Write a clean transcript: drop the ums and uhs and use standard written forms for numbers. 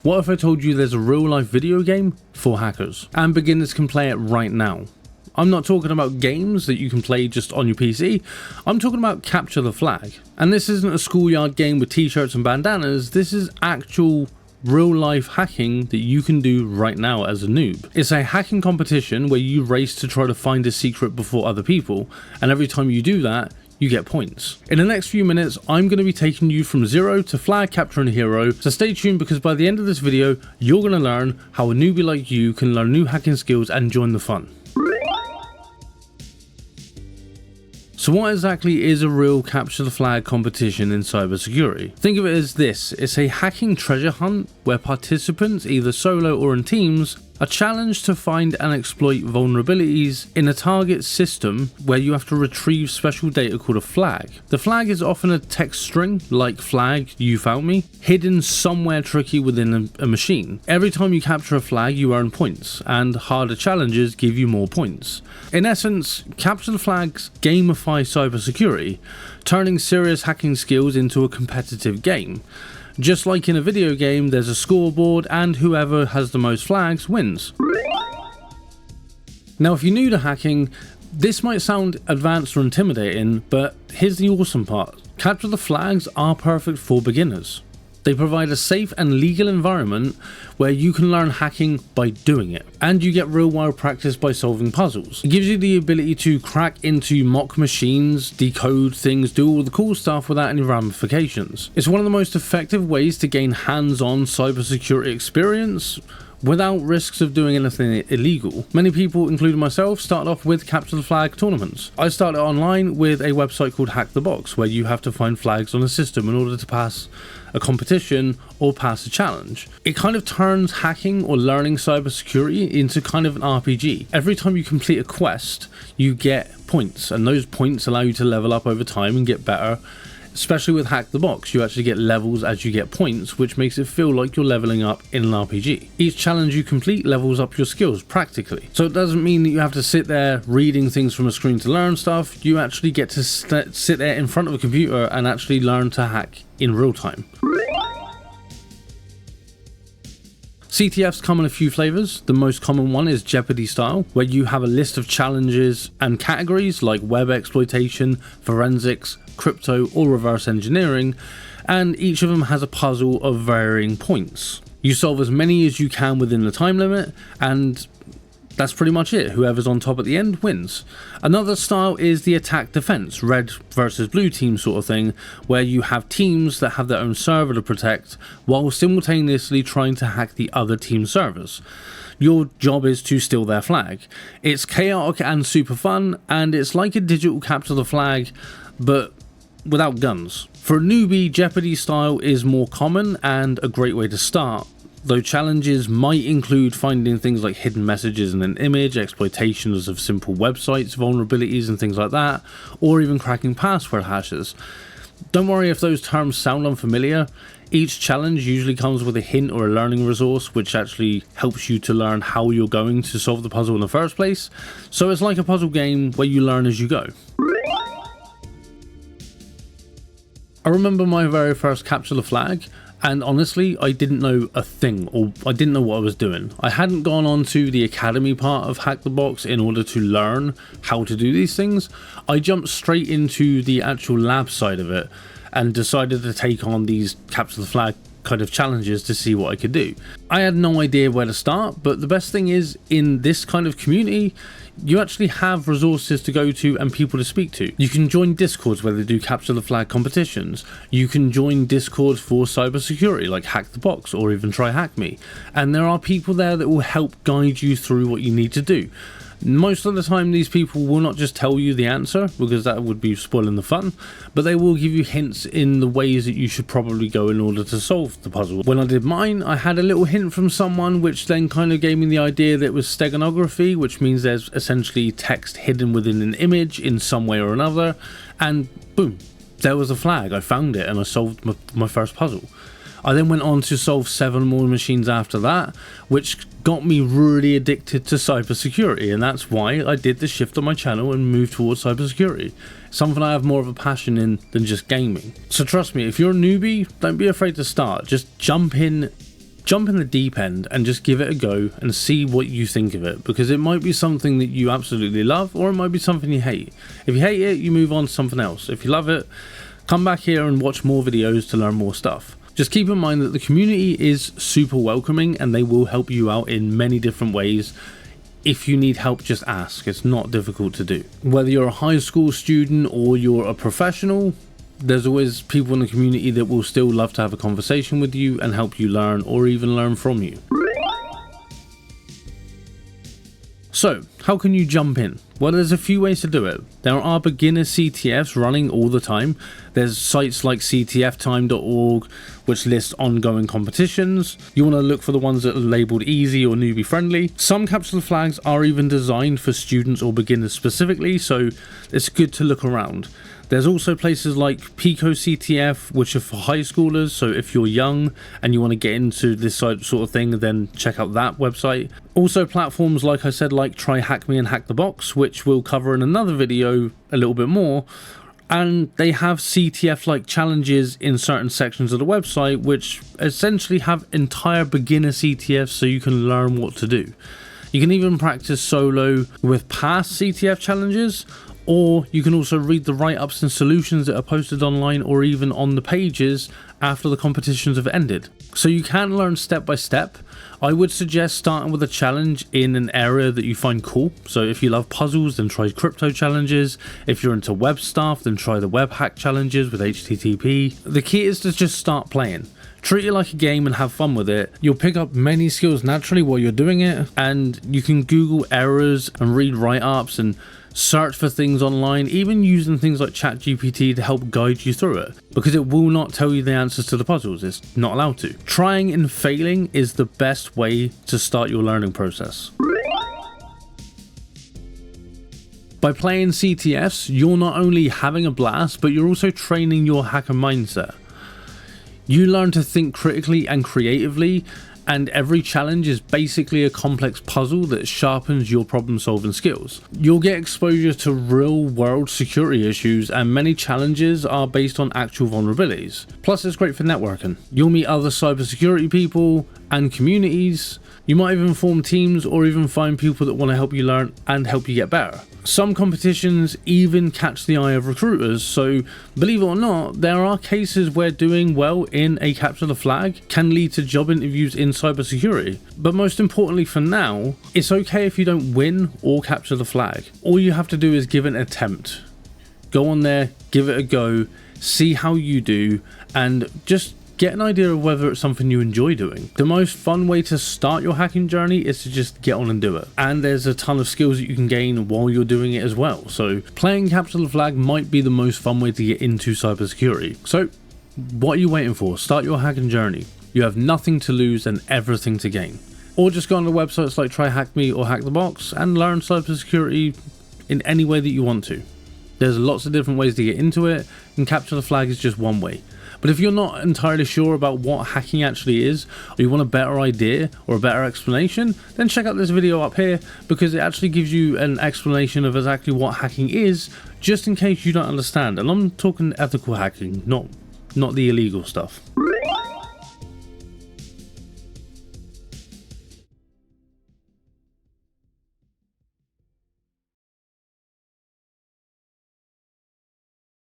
What if I told you there's a real life video game for hackers and beginners can play it right now? I'm not talking about games that you can play just on your PC, I'm talking about Capture the Flag. And this isn't a schoolyard game with t-shirts and bandanas, this is actual real life hacking that you can do right now as a noob. It's a hacking competition where you race to try to find a secret before other people, and every time you do that, you get points. In the next few minutes, I'm going to be taking you from zero to flag capturing a hero, so stay tuned because by the end of this video, you're going to learn how a newbie like you can learn new hacking skills and join the fun. So what exactly is a real capture the flag competition in cybersecurity? Think of it as this, it's a hacking treasure hunt where participants, either solo or in teams, are challenged to find and exploit vulnerabilities in a target system where you have to retrieve special data called a flag. The flag is often a text string, like flag, you found me, hidden somewhere tricky within a machine. Every time you capture a flag, you earn points, and harder challenges give you more points. In essence, capture the flags gamify cybersecurity, turning serious hacking skills into a competitive game. Just like in a video game, there's a scoreboard and whoever has the most flags wins. Now if you're new to hacking, this might sound advanced or intimidating, but here's the awesome part. Capture the flags are perfect for beginners. They provide a safe and legal environment where you can learn hacking by doing it, and you get real world practice by solving puzzles. It gives you the ability to crack into mock machines, decode things, do all the cool stuff without any ramifications. It's one of the most effective ways to gain hands-on cybersecurity experience without risks of doing anything illegal. Many people, including myself, start off with capture the flag tournaments. I started online with a website called Hack the Box, where you have to find flags on a system in order to pass a competition or pass a challenge. It kind of turns hacking or learning cybersecurity into kind of an RPG. Every time you complete a quest, you get points, and those points allow you to level up over time and get better. Especially with Hack the Box, you actually get levels as you get points, which makes it feel like you're leveling up in an RPG. Each challenge you complete levels up your skills practically. So it doesn't mean that you have to sit there reading things from a screen to learn stuff, you actually get to sit there in front of a computer and actually learn to hack in real time. CTFs come in a few flavors. The most common one is Jeopardy style, where you have a list of challenges and categories like web exploitation, forensics, crypto or reverse engineering, and each of them has a puzzle of varying points. You solve as many as you can within the time limit, and that's pretty much it. Whoever's on top at the end wins. Another style is the attack defense, red versus blue team sort of thing, where you have teams that have their own server to protect while simultaneously trying to hack the other team's servers. Your job is to steal their flag. It's chaotic and super fun, and it's like a digital capture the flag, but without guns. For a newbie, Jeopardy style is more common and a great way to start, though challenges might include finding things like hidden messages in an image, exploitations of simple websites, vulnerabilities and things like that, or even cracking password hashes. Don't worry if those terms sound unfamiliar. Each challenge usually comes with a hint or a learning resource which actually helps you to learn how you're going to solve the puzzle in the first place. So it's like a puzzle game where you learn as you go. I remember my very first capture the flag, and honestly I didn't know a thing, or I didn't know what I was doing. I hadn't gone on to the academy part of Hack the Box in order to learn how to do these things. I jumped straight into the actual lab side of it and decided to take on these capture the flag kind of challenges to see what I could do. I had no idea where to start, but the best thing is in this kind of community you actually have resources to go to and people to speak to. You can join discords where they do capture the flag competitions. You can join discords for cybersecurity like Hack the Box or even Try Hack Me, and there are people there that will help guide you through what you need to do. Most of the time these people will not just tell you the answer, because that would be spoiling the fun, but they will give you hints in the ways that you should probably go in order to solve the puzzle. When I did mine, I had a little hint from someone which then kind of gave me the idea that it was steganography, which means there's essentially text hidden within an image in some way or another, and boom, there was a flag. I found it and I solved my first puzzle. I then went on to solve 7 more machines after that, which got me really addicted to cybersecurity, and that's why I did the shift on my channel and moved towards cybersecurity. Something I have more of a passion in than just gaming. So trust me, if you're a newbie, don't be afraid to start. Just jump in jump in the deep end and just give it a go and see what you think of it, because it might be something that you absolutely love, or it might be something you hate. If you hate it, you move on to something else. If you love it, come back here and watch more videos to learn more stuff. Just keep in mind that the community is super welcoming and they will help you out in many different ways. If you need help, just ask. It's not difficult to do. Whether you're a high school student or you're a professional, there's always people in the community that will still love to have a conversation with you and help you learn, or even learn from you. So, how can you jump in? Well, there's a few ways to do it. There are beginner CTFs running all the time. There's sites like ctftime.org, which lists ongoing competitions. You want to look for the ones that are labeled easy or newbie friendly. Some capture flags are even designed for students or beginners specifically, so it's good to look around. There's also places like Pico CTF, which are for high schoolers, so if you're young and you want to get into this sort of thing, then check out that website. Also platforms, like I said, like Try Hack Me and Hack the Box, which we'll cover in another video a little bit more, and they have CTF-like challenges in certain sections of the website, which essentially have entire beginner CTFs so you can learn what to do. You can even practice solo with past CTF challenges, or you can also read the write-ups and solutions that are posted online or even on the pages after the competitions have ended. So you can learn step by step. I would suggest starting with a challenge in an area that you find cool. So if you love puzzles, then try crypto challenges. If you're into web stuff, then try the web hack challenges with HTTP. The key is to just start playing. Treat it like a game and have fun with it. You'll pick up many skills naturally while you're doing it, and you can Google errors and read write-ups and search for things online, even using things like ChatGPT to help guide you through it, because it will not tell you the answers to the puzzles. It's not allowed to. Trying and failing is the best way to start your learning process. By playing CTFs, you're not only having a blast, but you're also training your hacker mindset. You learn to think critically and creatively, and every challenge is basically a complex puzzle that sharpens your problem solving skills. You'll get exposure to real world security issues, and many challenges are based on actual vulnerabilities. Plus, it's great for networking. You'll meet other cybersecurity people and communities. You might even form teams or even find people that want to help you learn and help you get better. Some competitions even catch the eye of recruiters, so believe it or not, there are cases where doing well in a capture the flag can lead to job interviews in cybersecurity. But most importantly for now, it's okay if you don't win or capture the flag. All you have to do is give it an attempt. Go on there, give it a go, see how you do, and just get an idea of whether it's something you enjoy doing. The most fun way to start your hacking journey is to just get on and do it. And there's a ton of skills that you can gain while you're doing it as well. So playing Capture the Flag might be the most fun way to get into cybersecurity. So what are you waiting for? Start your hacking journey. You have nothing to lose and everything to gain. Or just go on to websites like Try Hack Me or Hack the Box and learn cybersecurity in any way that you want to. There's lots of different ways to get into it, and Capture the Flag is just one way. But if you're not entirely sure about what hacking actually is, or you want a better idea or a better explanation, then check out this video up here, because it actually gives you an explanation of exactly what hacking is, just in case you don't understand. And I'm talking ethical hacking, not the illegal stuff.